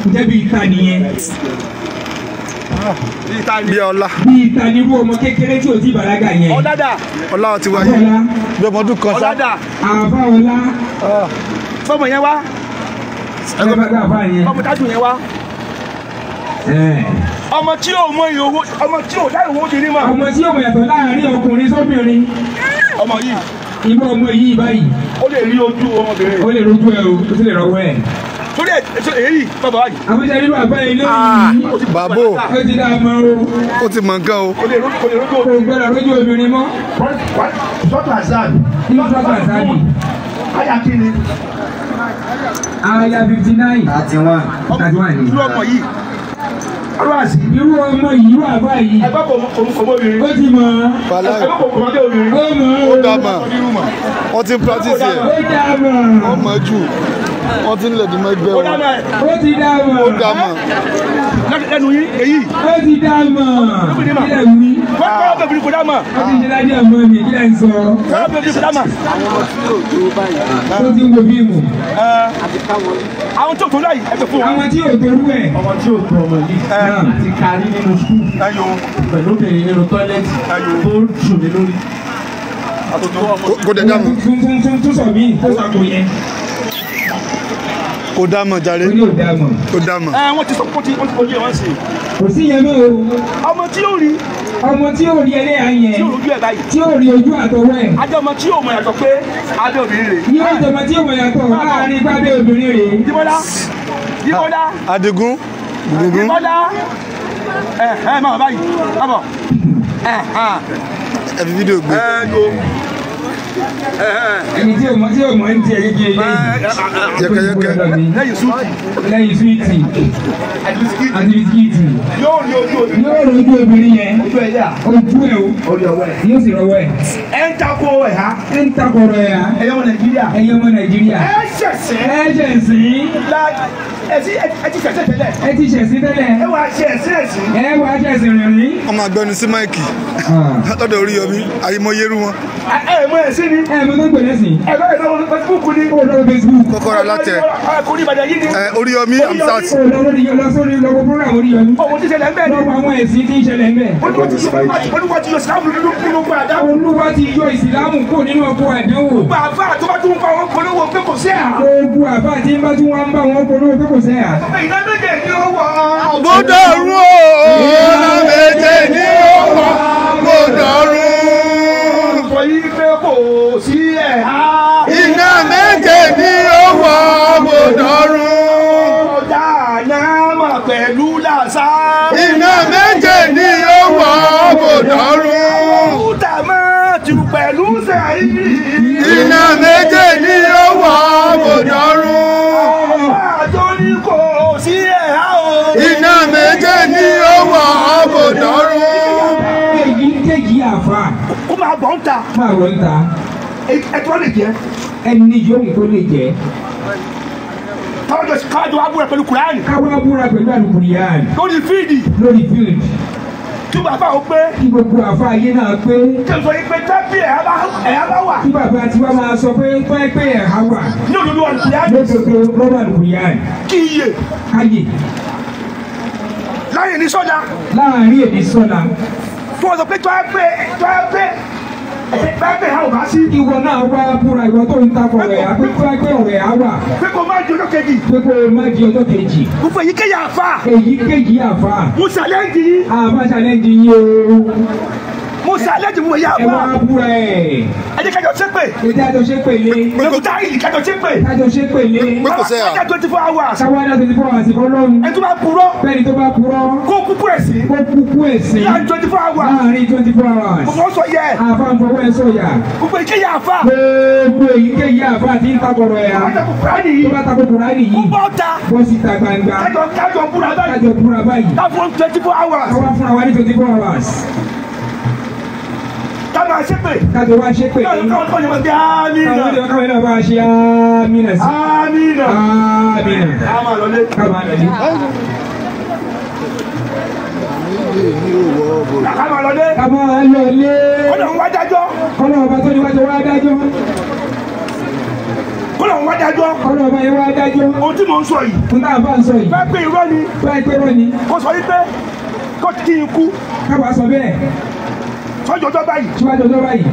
Ǹjẹ́ bí ìta nìyẹn? Bí ta ni. bí ọlá. Bí ìta ni irú ọmọ kékeré tí ò tí ì bàlágà yẹn. Ọ̀dàdà. ọlá ti wáyé Ọlá. bí ọmọ ọdún kan sá. Ọ̀dàdà. Àfa ọlá. Bọ́mọ yẹn wá. Ẹgbẹ́ bá àfa yẹn. Ọmọ tájú yẹn wá. Ọmọ tí ò mọ ìyòwò. Ọmọ tí ò dá ìwò ti rí mọ́. Ọmọ tí yóò mọ̀ yàtọ̀ láàárín ọkùnrin sóbìnrin. Ọmọ yìí. Irú ọmọ yìí báyìí. Ó lè rí ojú ọmọbìnrin. Ó lè rojú ẹ o, ó sì lè rọwọ́ ẹ. Torí èyí bàbá wa yìí. Àwọn ìṣẹ́ nínú àbá ilé yìí. bàbá Ó ti dá a mọ́ o. ó ti mọ nǹkan o. Kò lè rójú Kò gbọ́dọ̀ rojú obìnrin mọ́. Sọ́tù Azad. Nínú sọ́kà àsáàdì. Aya kini. Aya 59. 31. 31 ni. Irú ọmọ yìí. Aláàsì. Irú ọmọ yìí wà báyìí. Ẹgbẹ́ kò mọ obìnrin. Ó ti mọ̀. Bàlá Ẹgbẹ́ kò mọ obìnrin. Ó mọ̀. ó dá mọ̀ wọ́n ti ń practice ẹ̀ Ó dá mọ̀. wọ́n mọ̀ jù wọ́n ti ń lẹ̀dí mọ́ ẹgbẹ́ Ó dá wọn. mọ́ ẹ̀. Ó ti dá mọ̀. ó dá mọ̀ Lẹ́nu yín èyí. Ó ti dá mọ̀. Kílẹ̀ wí. Wọ́n kọ́ obìnrin kò dá mọ̀. Ó ti ṣe dájú àmọ́ mi. Kílẹ̀ ń sọ. Kọ́ obìnrin kò dá mọ̀. Ó ti ń wo fíìmù. Àwọn tó tó láyìí ẹgbẹ́ fún wọn. Àwọn tí ò torú ẹ̀. ọmọ tí ò tó ọmọ yìí ti kárí nínú skul Ẹyọ. pẹ̀lú obìnrin nínú tọ́lẹ́tì tó jù mí lórí. kó dẹ̀ dá mọ̀ Tún sọ mí. Tó sọ kò yẹ. kó dá mọ̀ jàre Ó ní ò dá mọ̀. kó dá mọ̀. Wọ́n ti sọ pé wọ́n ti ojú ẹ̀ wọ́n sì. Kò sí yẹn mọ́ o. Ọmọ tí yóò rí. Ọmọ tí ò rí ẹlẹ́yà Tí yẹn. yóò rojú ẹ̀ báyìí. Tí ò rí ojú àtọwọ́ ẹ̀. Adé ọmọ tí yóò mọ̀ yàtọ̀ pé adé obìnrin rè. Ní ọ̀dọ̀mọ tí ò mọ̀ yàtọ̀ láàárín gbábẹ́ obìnrin rèé. Díbọ́lá. Díbọ́lá. Adigun gbùgbùn Díbọ́lá. Máa báyìí. Má bọ̀. ẹ fi fídíò gbé. Ẹni tí ò mọ̀ ń tiẹ̀ kékeré lẹ́yìn. Yẹ́kẹ́yẹ́kẹ́. Lẹ́yìn súùtì. Lẹ́yìn súwìtì Àti bisikíìtì. àti bisikíìtì. Yóò rí ojú obìnrin. Yóò rí ojú obìnrin yẹn. Ojú ẹ̀ yà. Ojú ẹ̀ o. Orí ọwọ́ ẹ̀. Yóò sì rọwọ́ ẹ̀. Ẹ ń takò ẹ̀ ha. Ẹ ń takọ̀rọ̀ ẹ̀ ha. Ẹ̀yọ́ ọmọ Nàìjíríà. Ẹ̀yin ọmọ Nàìjíríà. Ẹ ṣẹ̀ṣẹ̀. Ẹ ṣẹ̀sìn. Ẹ ti ṣẹ̀ṣẹ̀ tẹ́lẹ̀. Ẹ ti ṣẹ̀sìn tẹ́lẹ̀. Ẹ wá ṣe ẹ̀sìn ẹ̀sìn. Ẹ wá ṣẹ̀sìn rìnrìn. wọ́n máa gbẹnu sí máìkì lọ́dọ̀ Oríyọmí àyèmọ̀yẹ́rú wọn. Ẹ mọ ẹ̀sìn ni. Ẹ mọ̀ tó gbẹ̀lẹ́ sìn. Ẹ bá ẹ̀ lọ́wọ́ Facebook ni. Ó lọ́wọ́ Facebook. kọ́kọ́rọ́ látẹ̀ Kò ní Ìbàdàn yìí ni. Oríyọmí Amsat Ó lọ sórí lọ́wọ́ program Oríyọmí. Ọmọ tí ṣẹlẹ̀ ń bẹ̀ ni. Lọ́wọ́ àwọn ẹ̀sìn tí ń ṣẹlẹ̀ ń bẹ̀. Olúwa ti yọ Ìsìlámù nínú gbọ́ àdá. Olúwa ti yọ ìsìlámù kúrò nínú ọkọ̀ àdánwò. Gbà àbá tó bá tún bá wọn polówó pé kò sí à. Gbogbo àbá tí ń bá tún wá ń bá wọn polówó pé kò sẹ́yà. Ìná méje ni ó wọ̀. gbọ́dọ̀ rú iná méje ní ọwọ́ gbọ́dọ̀ rú Sọ yí pé kò sí ẹ̀ ha. iná méje ní ọwọ́ gbọ́dọ̀ rú Ọjà náà mà pẹ̀lú làṣà. iná méje ní ọwọ́ gbọ́dọ̀ rú Kúta máa tù pẹ̀lú sẹ́yìn. iná méje ní ọwọ́ gbọ́dọ̀ rú Àjọ ní kò sí ẹ̀ ha o. iná méje ní ọwọ́ gbọ́dọ̀ rú. Èyí ń kéjì àfa. Ó máa bọ̀ ń ta. Máa wọ̀ ń ta. ẹ̀tọ́ lè jẹ́. ẹni yóò tó lè jẹ́. káwájú wa búra pẹ̀lú Kùránì. káwá búra pẹ̀lú àlùkùránì. lórí fíìdì. lórí fíìdì. kí bàbá o pé. kí gbogbo àfa ayé náà pé. kí n sọ yìí pé tábí ẹ̀yà bá wà. kí bàbá tiwa máa sọ pé pé ẹ̀ha wà. ní òdodo àlùkùránì. lódodo lọ́wọ́ àlùkùránì. kí iye. káyè. láyé ní sọ́dà. láàárín èdè sọ́dà. fún ọ̀sọ̀ pé tó ẹ pé bẹ́ẹ̀ ha ò bá sí. ìwọ náà wá búra ìwọ tó ń takọ̀ rẹ̀ àpé tó ẹgbẹ́ ọ̀rẹ́ á wà. pé kò má di ọjọ́ kejì. pé kò má di ọjọ́ kejì. gbogbo èyíkéyìí àfa. èyíkéyìí àfa. mo ṣàlẹ́ǹdì yín. àfa ṣàlẹ́ǹdì yín o. mo ṣàlẹ́ǹdì mo yá ẹ àfa. wá búra ẹ̀. ẹ jẹ́ kájọ ṣépè. ẹ jẹ́ kájọ ṣépè lé. pẹ̀lú táyì kájọ ṣépè. kájọ ṣépè lé. pé kò sẹ́yà. kájọ 24 hours. káwádà 24 hours fọlọ́run. ẹ tó bá purọ́. bẹ́ẹ̀ni tó bá purọ́. kó kúkú ẹ̀sìn. kó kúkú ẹ̀sìn. láàrin 24 hours. láàrin 24 hours. gbogbo sọ yẹ. àfa ń fọwọ́ ẹ sọ̀yà. gbogbo èyíkéyìí àfa. gbogbo èyíkéyìí àfa àti ń takọ̀rọ̀ ẹ̀ tó bá takò Kùránì yìí. kó bọ́ ta. bọ́ síta gbangba. kájọ búra báyìí. kájọ búra báyìí. káfọ́n 24 hours. káwá fúnra wa ní 24 hours. ká máa ṣépè. kájọ wá ṣépè ní. káwọn yẹn máa gbé amínà. káwọn náà bá a ṣe amínà sí. amínà. amínà. a máa lọ lé. ká máa lọ lé. ká máa lọ lé. ká máa lọ lé. kọ́nà ń wá dájọ́. kọ́nà ọba tó níwájú wá dájọ́. kọ́nà ń wá dájọ́. kọ́nà ọba yẹn wá dájọ́. ohun tí mò ń sọ yìí. fún táwọn bá ń sọ yìí. bá pé irọ́ ni. bá pé irọ́ ni. kó sọ wípé kó kí n kú. káwa sọ bẹ́ẹ̀. sọ́jọ́ ọjọ́ báyìí. síwájú ọjọ́ báyìí.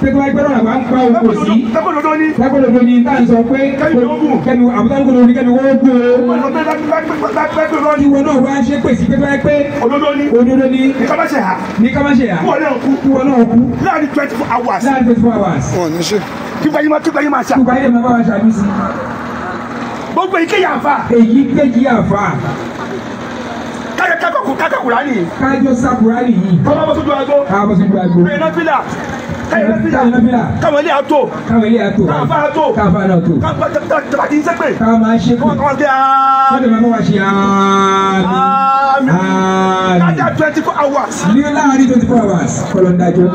pé tó wáyé pé lọ́nà bá ń pa oko sí. lẹ́kọ̀ọ́dọ́dọ́ ni. lẹ́kọ̀ọ́dọ́ ni tá à ń sọ pé kẹ́mi àbúrò ní kẹ́mi wọ́n gbó o. kí wọn náà wá ṣe pèsè pé tó wáyé pé òdodo ni. òdodo ni. ní ká má ṣe hà. ní ká má ṣe hà. kí wọn náà kú. kí wọn náà kú. láàrin 24 hours. láàrin 24 hours. wọn ò ní ṣe. kí gbẹ́yìn máa ṣá. kí gbáyé máa bá wa ṣàbí sí. gbogbo èyíkéyìí àfa. èyíkéyìí àfa. kájọ Kùránì. kájọ sá Kùránì yìí. kọ́mọ́ bọ́ sójú agbó. káwọ́ bọ́ sójú agbó. kẹ́yìn náà fílà. káwọn ilé àtò. káwọn ilé àtò. káfa náà tó. káfa kì í ṣépè. káwọn máa ṣe pé. kọ́mọ́ kí wọ́n lè máa bá wa ṣe àmín. àmín. kájà 24 hours. ní láàárín 24 hours kọ́lọ́ ń dájọ́.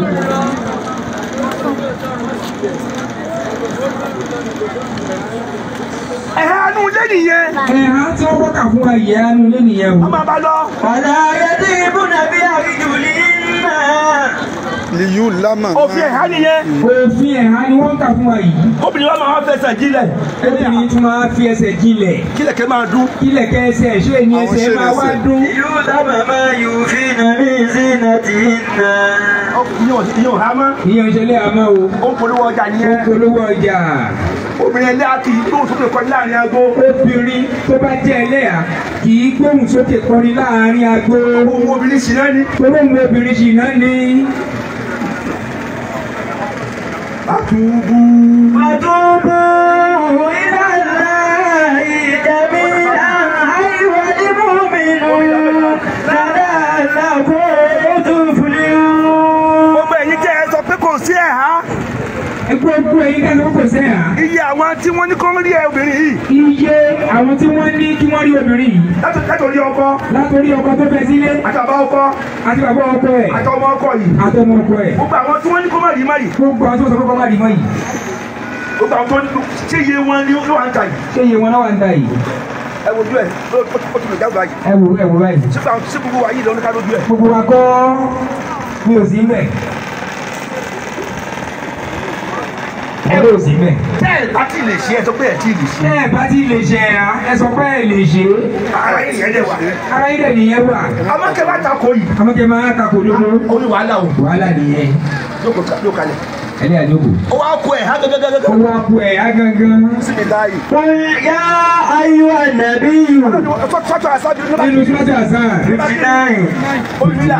ẹ̀hánú lé nìyẹn. ẹ̀há tí wọ́n wọ́kà fún wa yẹ ẹ̀hánú lé nìyẹn o. a máa bá lọ. ọ̀la ayẹyẹ ibùdó bí àríjùlí náà. liyu lama. òfin ẹ̀há nìyẹn. òfin ẹ̀há ni wọ́n kà fún wa yìí. obìnrin wa máa fẹsẹ̀ jílẹ̀. obìnrin tún máa fi ẹsẹ̀ jinlẹ̀. kílẹ̀kẹ́ máa dún. kílẹ̀kẹ́ ẹsẹ̀ ṣé ni ẹsẹ̀ máa wá dún. yóò dábàá máa yóò fi nàbí sínú tí ń nà. ìyóò há mọ́. ìyẹn ìṣẹ̀lẹ̀ àmọ́ o. ó ń polówó ọjà ó nìyẹn. polówó ọjà. obìnrin ẹlẹ́ àti ìgbóhùn sókè kọrin láàrin agbo. obìnrin tó bá jẹ́ ẹlẹ́yà kì í gbóhùn sókè kọrin láàrin agbo. ohun obìnrin sì náà ni. olóhùn obìnrin sì náà ni. àtúbù. وتوبوا إلى الله جميعا أيها المؤمنون لعلكم تفلحون. gbogbo ẹ̀yin tẹ́ ẹ sọ pé kò sí ẹ̀há. gbogbo ẹ̀yin kan ló kò sẹ́yà. iye àwọn tí wọ́n ní kó rí ẹ obìnrin yìí. iye àwọn tí wọ́n ní kí wọ́n rí obìnrin yìí. látòrí ọkọ. látòrí ọkọ tó fẹ́ sílé. àti bàbá ọkọ. àti bàbá ọkọ ẹ̀. àti ọmọ ọkọ yìí. àti ọmọ ọkọ ẹ̀. gbogbo àwọn tí wọ́n ní kó má rí má rí. gbogbo àwọn tí wọ́n sọ fún kọ́má dìmọ́ yìí. gbogbo àwọn tó ní ṣé iye wọn ni ló wà ń ta yìí. ṣé iye wọn náà wà ń ta yìí. ẹ wojú ẹ ó ti lè jáde báyìí. ẹ wò báyìí. ṣé gbogbo wa yìí lọ ní ká lójú ẹ. gbogbo wa kọ́ mi ò sí mbẹ̀. ẹ ló sí mbẹ̀. tẹ́ ẹ bá ti lè ṣe ẹ sọ pé ẹ ti lè ṣe. tẹ́ ẹ bá ti lè ṣe ẹ sọ pé ẹ lè ṣe. ara yìí yẹn dẹ̀ wà. ara yìí dẹ̀ nìyẹn wà. amákẹ́ bá takò yìí. amákẹ́ máa takò lóko. ó ní wàhálà o. wàhálà nìyẹn. ló kalẹ̀. ẹni àjọkò. ó wá kó ẹ̀ há gẹ́gẹ́gẹ́gẹ́. ó wá kó ẹ̀ há gángan. síbi láàyè. قل يا أيها النبي fọ́tò àṣáájú nínú sọ́tò àṣà. 59 olùmílà.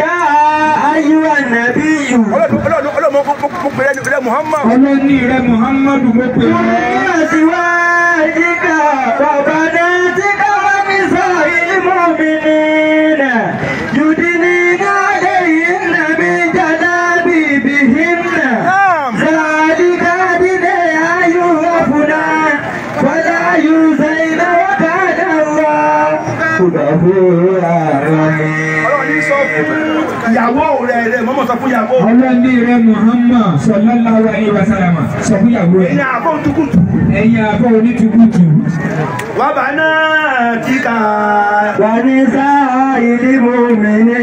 يا أيها النبي ọlọ́mọ mo pèrè rẹ Muhammad. ọlọ́ni rẹ Muhammadu mo pè قل لأزواجك وبناتك ونساء المؤمنين يدنين عليهن من جلابيبهن ذلك أدنى أن يعرفن ولا يؤذين وكان الله غفورا رحيما. sọ fún ìyàwó rẹ̀ mọ́mọ́ sọ fún ìyàwó. ọlọ́ni rẹ̀ Muhammad sallallahu alaihi wasallam sọ fún ìyàwó rẹ̀. ẹ̀yin àbọ̀ onítùkùtù. ẹ̀yin àbọ̀ onítùkùtù. wà bá náà ti kà. wà ní sáà ìdìbò mi ní.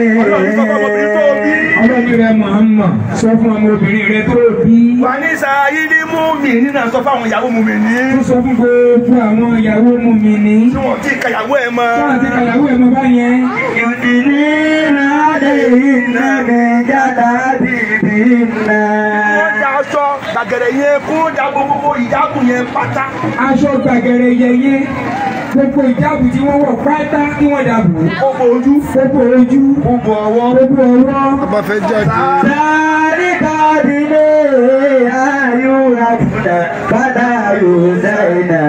ọlọ́ni rẹ̀ Muhammad sọ fún ọmọbìnrin rẹ̀ tó bí. wà ní sáà ìdìbò mi ní náà sọ fún àwọn ìyàwó mu mi ní. tó sọ fún gbogbo àwọn ìyàwó mu mi ní. tí wọ́n ti ka ìyàwó ẹ̀ mọ́. tí wọ́n ti ka ìyàwó ẹ̀ mọ́ báyẹn. ìdílé náà lè iná mi jáde bíbí náà. wọ́n da aṣọ gbàgẹ̀rẹ̀ yẹn kún da gbogbo ìjáàbù yẹn pátá. aṣọ gbàgẹ̀rẹ̀ yẹn gbogbo ìjáàbù tí wọ́n wọ̀ pátá kí wọ́n dàbò. gbogbo ojú. gbogbo ojú. gbogbo ọwọ́. gbogbo ọwọ́. ọba fẹ́ jáde. sáré kábílé ayúra fúnà bàtà yóò dáìnà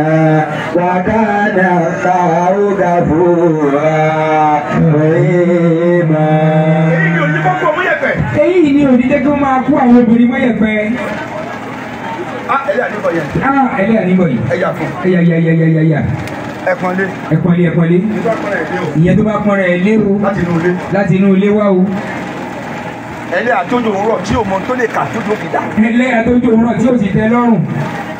wàkàdà sáwùgà fúra rèémà. èyí ni òní kọ́kọ́ mú yẹ̀pẹ̀. èyí ni òní jẹ́ kí wọ́n máa kó àwọn obìnrin mọ́ yẹ̀pẹ̀. ẹlẹ́ àníbọ̀ yẹn. ẹlẹ́ àníbọ̀ yìí. ẹ̀yà fún. ẹ̀yà. ẹ̀pọ̀nlé. ẹ̀pọ̀nlé. ìyẹn tó bá pọn rẹ̀ lé o. láti inú ilé. láti inú ilé wá o. ẹlẹ́ àtójò òwúrọ̀ tí o mọ tó lè kà tó tó fi dá. ẹlẹ́ àtójò òwúrọ̀ tí o sì tẹ́ lọ́rùn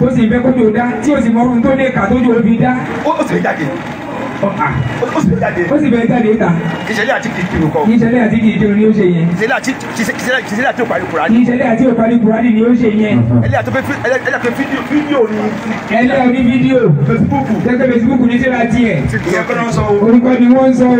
tó sì fẹ́ kójò dá tí o sì mọ ohun tó lè kà tójò fi dá. ó sì fẹ́ jáde. ó sì fẹ́ jáde. ó sì fẹ́ jáde ta. ìṣẹ̀lẹ̀ àti kìkìrì kọ. ìṣẹ̀lẹ̀ àti kìkìrì ni ó ṣe yẹn. ìṣẹ̀lẹ̀ àti òparí Kùránì. ìṣẹ̀lẹ̀ àti òparí Kùránì ni ó ṣe yẹn. ẹlẹ́ àti fídíò ni. ẹlẹ́ òní fídíò. Facebook. gẹ́gẹ́ Facebook ní sẹ́ra tiẹ̀. ìyẹn kọ́ ló ń sọ o. orúkọ ni wọ́n ń sọ o.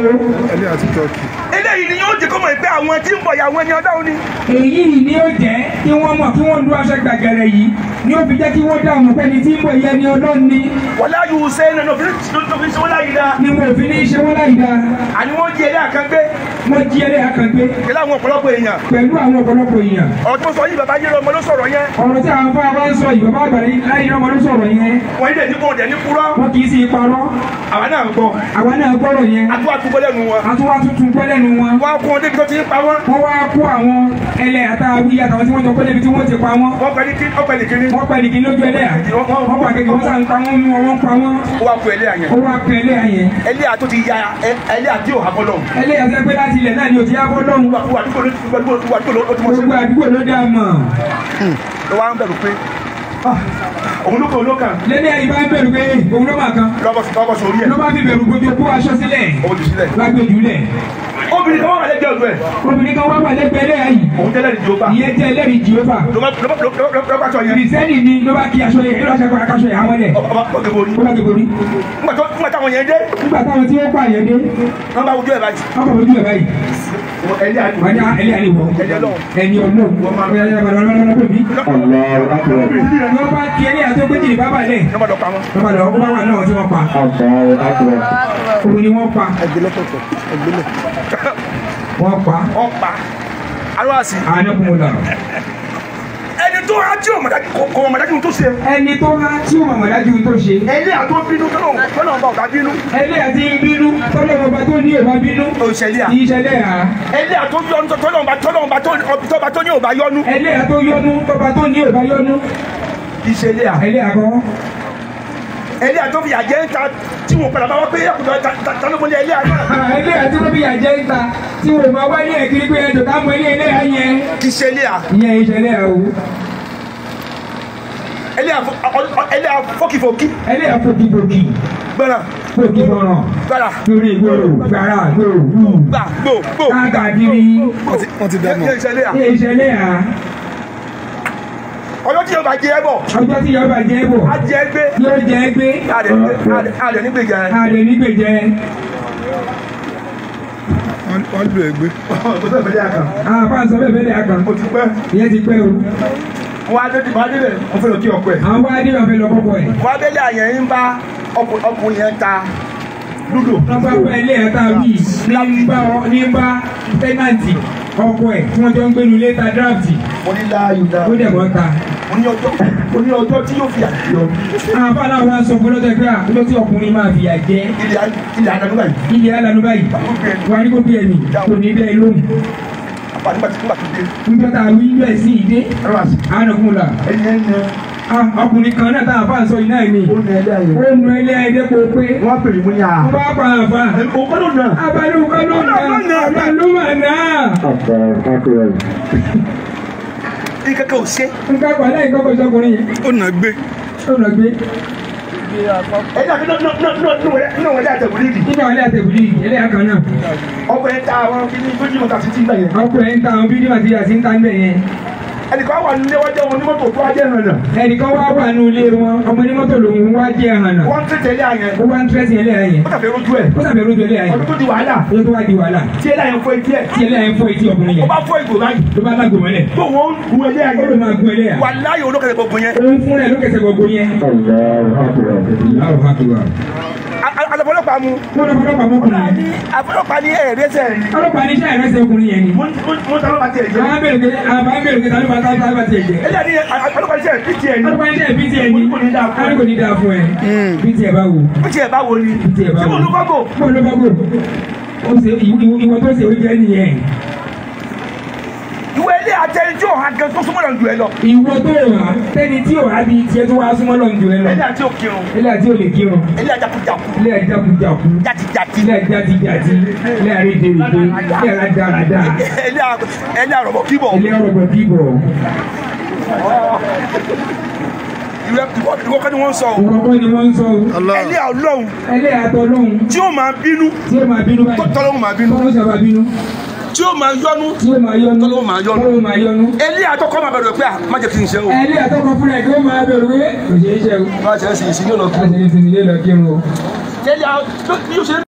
ẹlẹ́ àti tọ́kì. eléyìí ni yóò jẹ́ kó mọ̀ pé àwọn tí ń bọ̀ yà àwọn ẹni ọ̀dáwọn ni. èyí ni ó jẹ́ kí wọ́n mọ̀ kí wọ́n lu aṣọ gbàgẹ̀rẹ̀ yìí ni ó fi jẹ́ kí wọ́n dá ọmọ pẹ́ni tí ń bọ̀ yẹ ni Ọlọ́run ni. wọ́n láyé ṣe é nínú òfin ṣe wọ́n láyé dá. ni mo fi ní ṣe wọ́n láyé dá. àní wọ́n jí ẹlẹ́ àkàngbé. wọ́n jí ẹlẹ́ àkàngbé. pẹ̀lú àwọn ọ̀pọ̀lọpọ̀ èèyàn. pẹ̀lú àwọn ọ̀pọ̀lọpọ̀ èèyàn. ọ̀rọ̀ tó sọ yìí bàbá yẹn ọmọ ló sọ̀rọ̀ yẹn. ọ̀rọ̀ tí àwọn afọ àwọn ń sọ yìí bàbá àgbà láyé ọmọ ló sọ̀rọ̀ yẹn. wọ́n yìí dẹ̀ ní kúrò dẹ̀ ní kúrọ́. wọ́n kì í sí parọ́. àwa náà gbọ́. àwa náà gbọ́rọ̀ yẹn. àtúwà tún gbọ́ lẹ́nu wọn. àtúwà tuntun gbọ́ lẹ́nu wọn. wọ́n á kún ọdẹ bí tó ti ń pa wọ́n. wọ́n wá kó àwọn ẹlẹ́ àtàwí àtàwọn tí wọ́n jọ pé débi tí wọ́n ti pa wọ́n. wọ́n pẹ́ ní kíní. wọ́n pẹ́ ní kíní lójú ẹlẹ́yà. wọ́n pa kékeré wọ́n sàn pa wọ́n mú wọn pa wọ́n. ó wá kú ẹlẹ́yà yẹn. ó wá pẹ́ ẹlẹ́yà yẹn. ẹlẹ́yà tó ti ya ẹlẹ́yà tí ò ha bọ́ lọ́hùn. ẹlẹ́yà sẹ́ pé láti ilẹ̀ náà ni ò ti yá bọ́ lọ́hùn. gbogbo àdúgbò ló dá mọ̀. ló wá ń bẹ̀rù pé òun ló kàn ló kàn. lẹ́ni ẹ̀yìn bá ń bẹ̀rù pé òun ló máa kan. lọ́kọ̀ sórí ẹ̀. ló bá fi bẹ̀rù gbogbo kó aṣọ sílẹ̀. ó ti sílẹ̀. lágbèjú lẹ̀. obìnrin kan wà lẹ́gbẹ̀ẹ́ ọ̀dọ́ ẹ̀. obìnrin kan wà lẹ́gbẹ̀ẹ́ ẹlẹ́yà yìí. òun tẹ́lẹ̀ ní Jèhófà. ìyẹn jẹ́ ẹlẹ́rìí Jèhófà. ló bá sọ yẹn. kìrìsẹ́nì ni ló bá kí aṣọ yẹn ló bá ṣe aṣọ yẹn àwọn ẹ̀. ó gé borí. ó bá gé borí. nígbà táwọn yẹn dé. nígbà táwọn tí ó pa yẹn dé. wọ́n bá wojú ẹ̀ báyìí. wọ́n kọ̀ wojú ẹ̀ báyìí. ẹni àlewọ ẹni ọlọ́run wọ́n bá kí ẹni àti ọgbẹ́jì ní bábà lẹ̀ wọ́n bá lọ ọkọ̀ bá wà náà tí wọ́n pa òun ni wọ́n pa wọ́n pa aláàsì ànákùnmọ̀lá ẹni tó há tí ò mọ̀dájú tó ṣe. ẹni tó há tí ò mọ̀dájú tó ṣe. ẹlẹ́ àtó bínú tọ́lọ̀ ọba ọ̀gá bínú. ẹlẹ́ àti bínú tọ́lọ̀ ọba tó ní ọba bínú. òṣèlè à. ìṣẹ̀lẹ̀ à. ẹlẹ́ àtó yọnu tọ́lọ̀ ọba tó ní ọba yọnu. ẹlẹ́ àtó yọnu tọ́ba tó ní ọba yọnu. ìṣẹ̀lẹ̀ à. ẹlẹ́ àkọ́. ẹlẹ́ àtó fi àjẹ́ ń ta tí wọn padà bá wá pé ẹkùnrin tanúmọ́lé ẹlẹ́ àná. ẹlẹ́ àti wọ́n fi àjẹ́ ń ta tí wọn máa wá ní ẹ̀kiri pé ẹjọ́ ká mọ ilé ayẹn. ìṣẹ̀lẹ̀ à. ìyẹn ìṣẹ̀lẹ̀ à o. ẹlẹ́ àfọ́kìfọ́kì. ẹlẹ́ àfọ́kìfọ́kì. gbọ́nà. fòkì gbọ́nà. gbọ́nà. lórí ìgboro gbàrà gbòòrò wù. gbò. káàkiri. wọ́n ti dẹ́nu. ìṣẹ̀lẹ̀ à. ìṣẹ̀lẹ̀ à. ọjọ́ tí yóò bá jẹ́ bọ̀. ọjọ́ tí yóò bá jẹ́ bọ̀. a jẹ́ gbé. yóò jẹ́ gbé. àdè nígbèjẹ. àdè nígbèjẹ. wọ́n lù ẹ́ gbé. àpá sọ bẹ́ẹ̀ bẹ́ẹ̀ àkàn. o ti pẹ́. ìyẹn ti pẹ́ o. wọ́n á dé bẹ̀ wọ́n fẹ́ lọ kí ọkọ ẹ̀. àwọn wá dé wọ́n fẹ́ lọ kọ́kọ́ ẹ̀. wọ́n á bẹ́lẹ̀ àyẹ̀ ń bá ọkùnrin yẹn ta lúdò. wọ́n bá pẹ́ ilé ẹ̀ta bíi ní bá tẹ́nàntì ọkọ ẹ̀ tí wọ́n jọ ń gbénu létà dráfìtì. mo ní láàyò dáa. ó dẹ̀ mọ́ ta. mo ní ọjọ́ tí yóò fi àjọ. àbá náà wá sọ fún lọ́tẹ̀ pé àkójọ tí ọkùnrin máa fi àjẹ. ilẹ̀ àdánù báyìí. ilẹ̀ àdánù báyìí. wà á ní kó bí ẹ̀mí kò ní bẹ́ẹ̀ lóhùn. nígbà tó dé. nígbà tá a wí ilé sí ìdé. ànàkùnlá. ẹni ọkùnrin kan náà táwọn afáàn sọ yìí náà ni. ó nu ilé ayé kó pé. wọ́n pè mí ní a. wọ́n bá pa àfa. òkúlù náà. abalúbalú náà. ìkẹ́kẹ́ ò ṣe. nǹkan kan lẹ́yìn kọ́kọ́ sọkùnrin yẹn. ó nà gbé. ẹ dàbí nínú wọlé àtẹ̀wòlì yìí. nínú wọlé àtẹ̀wòlì yìí ẹlẹ́yà kan náà. ọkùnrin ta àwọn fídíò mọ́tà sí ti ń bẹ̀ yẹn. ọkùnrin ta àwọn fídíò àti àti ń ta ń bẹ̀ yẹn. ẹnìkan wà nílé wọ́n jẹ́ wọn ní mọ́tò tó wájẹ́ hàn náà. ẹnìkan wà nù ilé wọn ọmọ ní mọ́tò lòun wá jẹ́ hàn náà. wọ́n ń tẹ̀lé àyẹn. ó wá ń tẹ́sí ẹlẹ́ àyẹn. ó tàbí rojú ẹ̀. ọdún tó di wàhálà. tí ẹlẹ́ àyẹn fọ́ etí ẹ̀. tí ẹlẹ́ àyẹn fọ́ etí ọkùnrin yẹn. ó bá fọ́ ìgò báyìí. tó bá lágò mọ́lẹ̀. tó wọ́n ń gun ẹlẹ́ àyẹn. ó lè máa gun ẹlẹ́ àyẹn. wà láyé olókèsè gbogbo yẹn. òun fún ẹ lókèsè gbogbo yẹn. alọ́pàá mu. ọlọ́pàá mú ọkùnrin yẹn. afọlọ́pàá ní ẹ̀ẹ́dẹ́sẹ̀ rẹ̀. ọlọ́pàá ní iṣẹ́ ẹ̀rẹ́sẹ̀ ọkùnrin yẹn ni. mo ta ọlọ́pàá tiẹ̀ jẹ́. àwọn abẹ́rẹ́ kẹta ló bá tiẹ̀ jẹ́. ẹ̀yà ni alọ́pàá tiẹ̀ bí tiẹ̀ ni. alọ́pàá tiẹ̀ bí tiẹ̀ ni. alọ́ kò ní dáa fún ẹ. bí tiẹ̀ bá wò. bí tiẹ̀ bá wò ni. bí tiẹ̀ bá wò. tí mo ló bá gò. mo ló bá gò. ìwọ tó ṣe oúnjẹ nìyẹn. ìwé ilé àtẹni tí ò ha gan tó súnmọ́ lọ́nà jù ẹ lọ. ìwọ tó wà tẹni tí ò ha bí tiẹ̀ tó wá súnmọ́ lọ́nà jù ẹ lọ. ilé àti òkìrun. ilé àti òlè kírun. ilé àjàkújàkú. ilé àjàkújàkú. jàtijàti. ilé àjàtijàti. ilé àrédèrèdè. ilé àdáradá. ilé àrọ̀bọ̀ kíbọ̀. ilé àrọ̀bọ̀ kíbọ̀. ìwọ kọ́ ni wọ́n ń sọ o. ìwọ kọ́ ni wọ́n ń sọ o. ẹlẹ́ ọlọ́run. ẹlẹ́ àtọ́lọ́run. tí ó máa bínú. tí ó máa bínú báyìí. tọ́lọ́run máa bínú. tọ́lọ́run sábà bínú. tí ó máa yọnu. tí ó máa yọnu. tọ́lọ́run máa yọnu. tọ́lọ́run máa yọnu. ẹlẹ́ àtọ́kọ́ máa bẹ̀rẹ̀ pé má jẹ́ kí n ṣe o. ẹlẹ́ àtọ́kọ́ fúnra ẹ̀ kí ó máa bẹ̀rù pé kò ṣeé ṣe o. bá a ṣe é sì sí ní ọ̀nà a ṣe é sì ní ilé lọ kírun o. ẹlẹ́